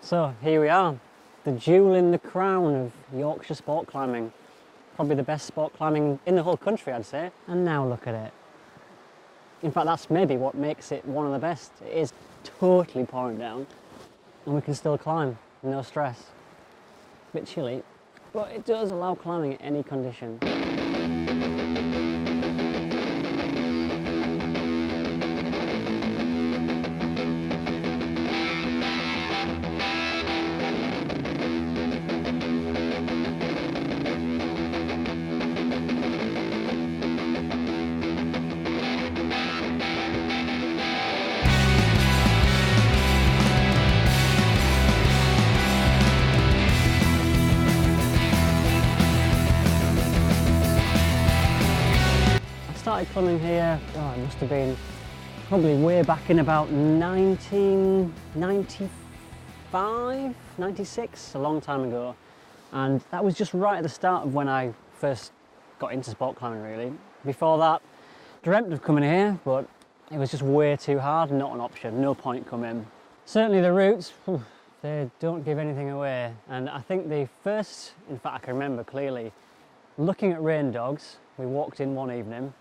So here we are, the jewel in the crown of Yorkshire sport climbing. Probably the best sport climbing in the whole country, I'd say. And now look at it. In fact, that's maybe what makes it one of the best. It is totally pouring down and we can still climb, no stress. A bit chilly, but it does allow climbing in any condition. I started climbing here, it must have been probably way back in about 1995, 96, a long time ago. And that was just right at the start of when I first got into sport climbing, really. Before that, dreamt of coming here, but it was just way too hard, not an option, no point coming. Certainly the routes, they don't give anything away. And I think the first, in fact I can remember clearly, looking at rain dogs, we walked in one evening,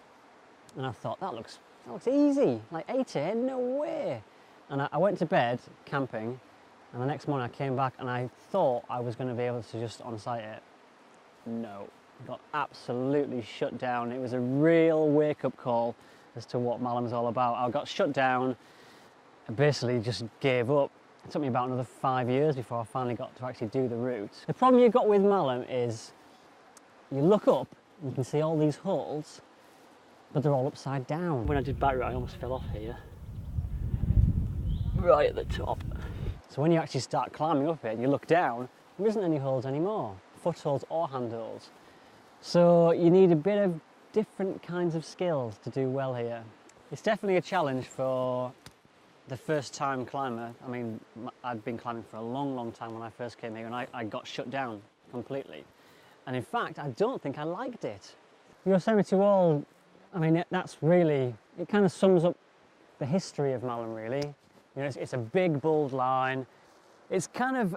and I thought, that looks easy, like 80, no way. And I went to bed camping, and the next morning I came back and I thought I was going to be able to just on-site it. No, got absolutely shut down. It was a real wake-up call as to what Malham's all about. I got shut down and basically just gave up. It took me about another 5 years before I finally got to actually do the route. The problem you've got with Malham is you look up and you can see all these holes, but they're all upside down. When I did back row, I almost fell off here, right at the top. So when you actually start climbing up it and you look down, there isn't any holes anymore, footholds or handholds. So you need a bit of different kinds of skills to do well here. It's definitely a challenge for the first time climber. I mean, I'd been climbing for a long time when I first came here, and I got shut down completely. And in fact, I don't think I liked it. Yosemite Wall, I mean, that's really, it kind of sums up the history of Malham, really. You know, it's a big, bold line. It's kind of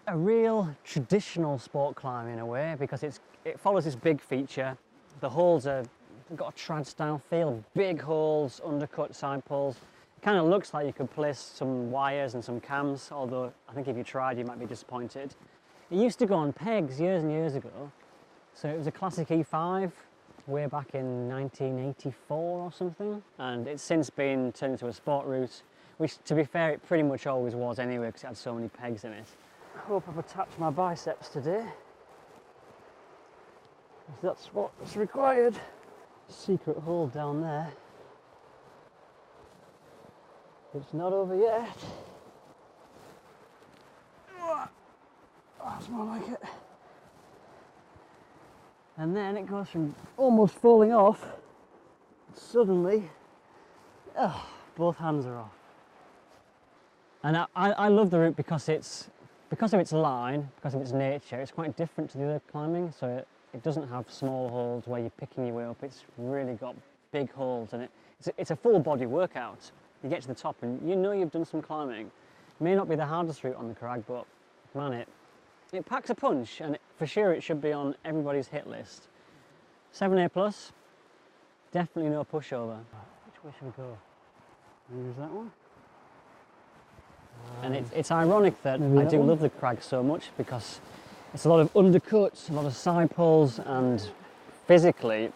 a real traditional sport climb in a way, because it follows this big feature. The holes they've got a trad style feel, big holes, undercut side pulls. It kind of looks like you could place some wires and some cams, although I think if you tried, you might be disappointed. It used to go on pegs years and years ago. So it was a classic E5 way back in 1984 or something. And it's since been turned into a sport route, which to be fair, it pretty much always was anyway, because it had so many pegs in it. I hope I've attached my biceps today. If that's what's required. Secret hole down there. It's not over yet. That's more like it. And then it goes from almost falling off, suddenly, both hands are off. And I love the route because of its line, because of its nature. It's quite different to the other climbing, so it doesn't have small holes where you're picking your way up. It's really got big holes, and it's a full body workout. You get to the top and you know you've done some climbing. It may not be the hardest route on the crag, but man, it packs a punch, and for sure it should be on everybody's hit list. 7A plus, definitely no pushover. Which way should we go? Use that one. And it's ironic that I do love the crag so much, because it's a lot of undercuts, a lot of side pulls, and physically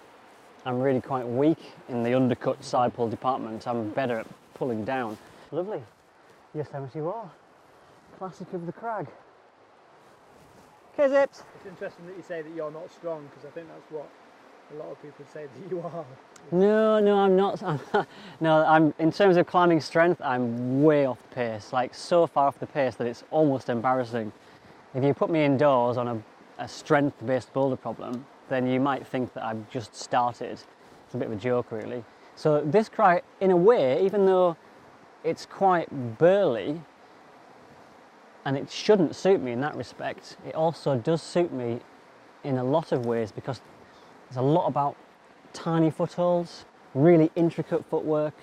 I'm really quite weak in the undercut side pull department. I'm better at pulling down. Lovely. Yosemite Wall. Classic of the crag. Okay, Zips. It's interesting that you say that you're not strong, because I think that's what a lot of people say that you are. No, I'm not. I'm in terms of climbing strength, I'm way off the pace. Like so far off the pace that it's almost embarrassing. If you put me indoors on a strength-based boulder problem, then you might think that I've just started. It's a bit of a joke, really. So this crag, in a way, even though it's quite burly, and it shouldn't suit me in that respect, it also does suit me in a lot of ways, because there's a lot about tiny footholds, really intricate footwork,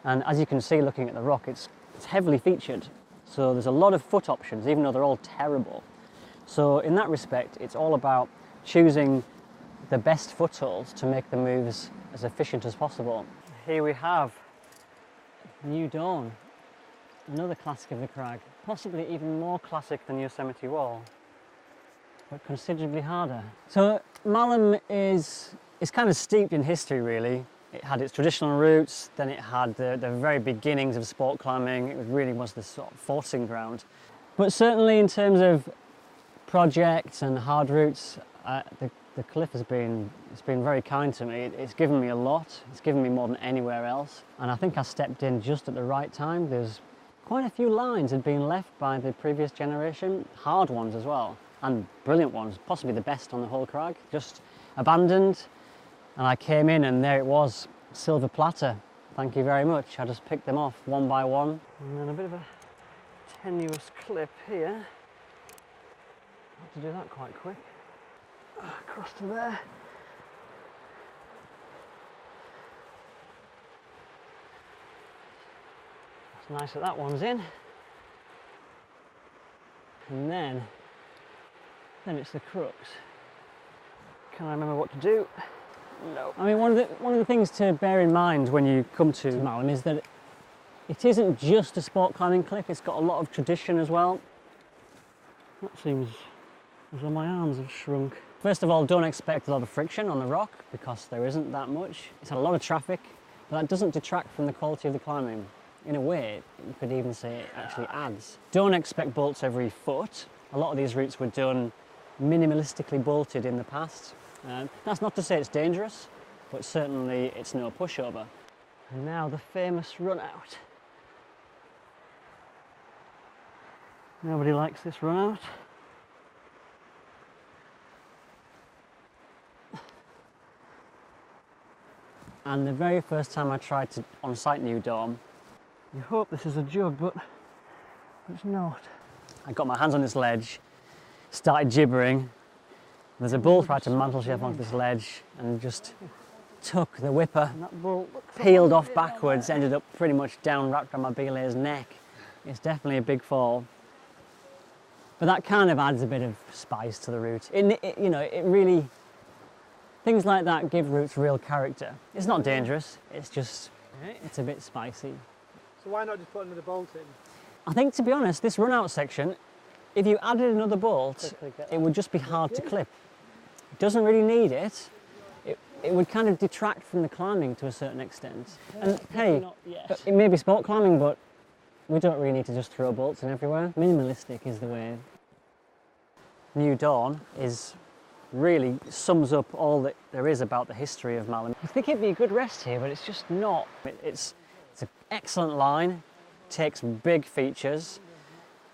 and as you can see looking at the rock, it's heavily featured. So there's a lot of foot options, even though they're all terrible. So in that respect, it's all about choosing the best footholds to make the moves as efficient as possible. Here we have New Dawn, another classic of the crag, possibly even more classic than Yosemite Wall, but considerably harder. So Malham is kind of steeped in history, really. It had its traditional roots, then it had the very beginnings of sport climbing. It really was the sort of forcing ground. But certainly in terms of projects and hard routes, the cliff has been very kind to me. It's given me a lot. It's given me more than anywhere else. And I think I stepped in just at the right time. There's quite a few lines had been left by the previous generation, hard ones as well, and brilliant ones, possibly the best on the whole crag, just abandoned. And I came in and there it was, silver platter. Thank you very much. I just picked them off one by one. And then a bit of a tenuous clip here. Have to do that quite quick. Across to there. It's nice that that one's in. And then it's the crux. Can I remember what to do? No. I mean, one of the things to bear in mind when you come to Malham is that it isn't just a sport climbing cliff, it's got a lot of tradition as well. That seems as though my arms have shrunk. First of all, don't expect a lot of friction on the rock because there isn't that much. It's had a lot of traffic, but that doesn't detract from the quality of the climbing. In a way, you could even say it actually adds. Don't expect bolts every foot. A lot of these routes were done minimalistically bolted in the past. That's not to say it's dangerous, but certainly it's no pushover. And now the famous run out. Nobody likes this run out. And the very first time I tried to on-site New Dawn, you hope this is a jug, but it's not. I got my hands on this ledge, started gibbering. There's a bull tried to mantle chef onto this ledge and just took the whipper, peeled off backwards, ended up pretty much down wrapped around my belay's neck. It's definitely a big fall. But that kind of adds a bit of spice to the route. It really, things like that give routes real character. It's not dangerous, it's a bit spicy. So why not just put another bolt in? I think, to be honest, this run out section, if you added another bolt, it would just be hard to clip. It doesn't really need it. It would kind of detract from the climbing to a certain extent. And hey, it may be sport climbing, but we don't really need to just throw bolts in everywhere. Minimalistic is the way. New Dawn really sums up all that there is about the history of Malham. I think it'd be a good rest here, but it's just not. It's an excellent line, takes big features.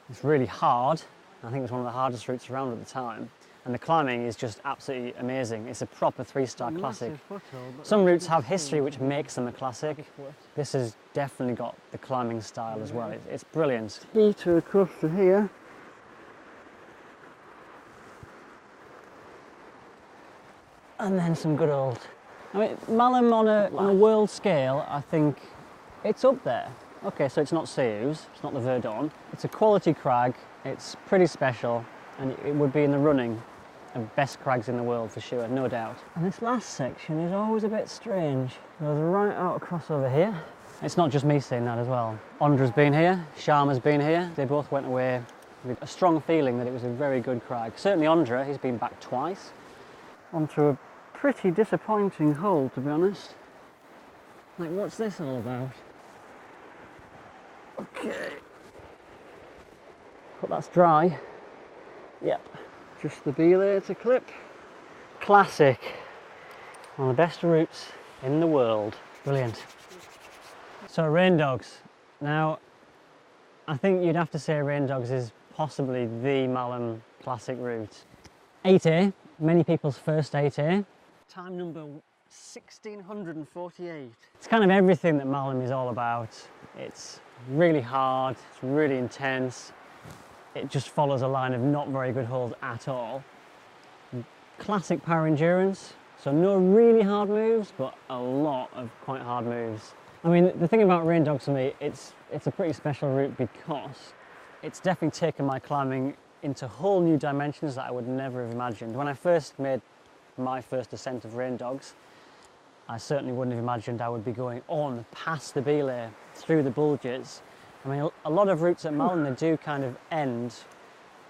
It's really hard. I think it's one of the hardest routes around at the time. And the climbing is just absolutely amazing. It's a proper 3-star classic. Some routes have history which makes them a classic. This has definitely got the climbing style as well. It's brilliant. Meter across to here. And then some good old... I mean, Malham on a world scale, I think it's up there. Okay, so it's not Seus, it's not the Verdon. It's a quality crag, it's pretty special, and it would be in the running of best crags in the world for sure, no doubt. And this last section is always a bit strange. It goes right out across over here. It's not just me saying that as well. Ondra's been here, Sharma's been here. They both went away with a strong feeling that it was a very good crag. Certainly Ondra, he's been back twice. Onto a pretty disappointing hole, to be honest. Like, what's this all about? Okay. Hope that's dry. Yep. Just the belay to clip. Classic. One of the best routes in the world. Brilliant. So Rain Dogs. Now, I think you'd have to say Rain Dogs is possibly the Malham classic route. 8A, many people's first 8A. Time number 1648. It's kind of everything that Malham is all about. It's really hard, it's really intense. It just follows a line of not very good holes at all. Classic power endurance, so no really hard moves, but a lot of quite hard moves. I mean, the thing about Rain Dogs for me, it's a pretty special route because It's definitely taken my climbing into whole new dimensions that I would never have imagined. When I first made my first ascent of Rain Dogs, I certainly wouldn't have imagined I would be going on past the belay, through the bulges. I mean, a lot of routes at Malham, they do kind of end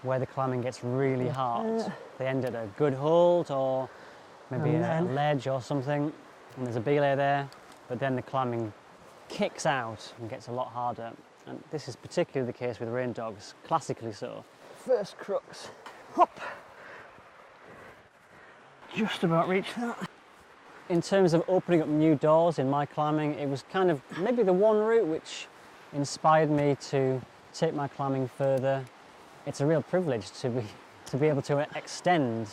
where the climbing gets really hard. They end at a good hold or maybe a ledge or something, and there's a belay there, but then the climbing kicks out and gets a lot harder. And this is particularly the case with Rain Dogs, classically so. First crux, hop. Just about reached that. In terms of opening up new doors in my climbing, it was kind of maybe the one route which inspired me to take my climbing further. It's a real privilege to be able to extend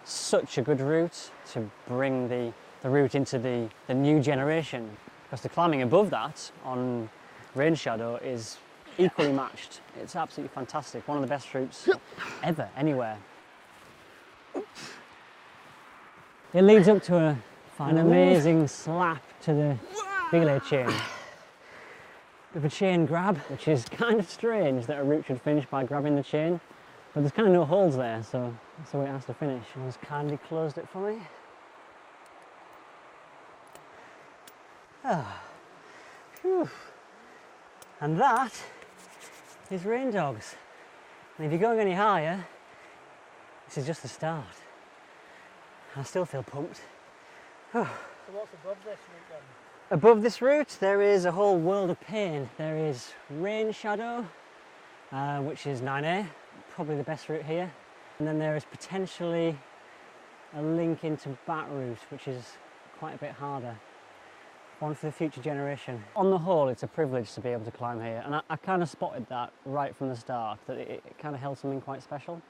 such a good route, to bring the route into the new generation. Because the climbing above that on Rain Shadow is equally matched. It's absolutely fantastic. One of the best routes ever, anywhere. It leads up to an amazing slap to the belay chain. Bit of a chain grab, which is kind of strange that a route should finish by grabbing the chain, but there's kind of no holes there, so that's the way it has to finish. And he's kindly closed it for me. Ah. Whew. And that is Rain Dogs. And if you're going any higher, this is just the start. I still feel pumped. So what's above this route then? Above this route there is a whole world of pain. There is Rain Shadow, which is 9A, probably the best route here. And then there is potentially a link into Bat Route, which is quite a bit harder. One for the future generation. On the whole, it's a privilege to be able to climb here, and I kind of spotted that right from the start, that it kind of held something quite special.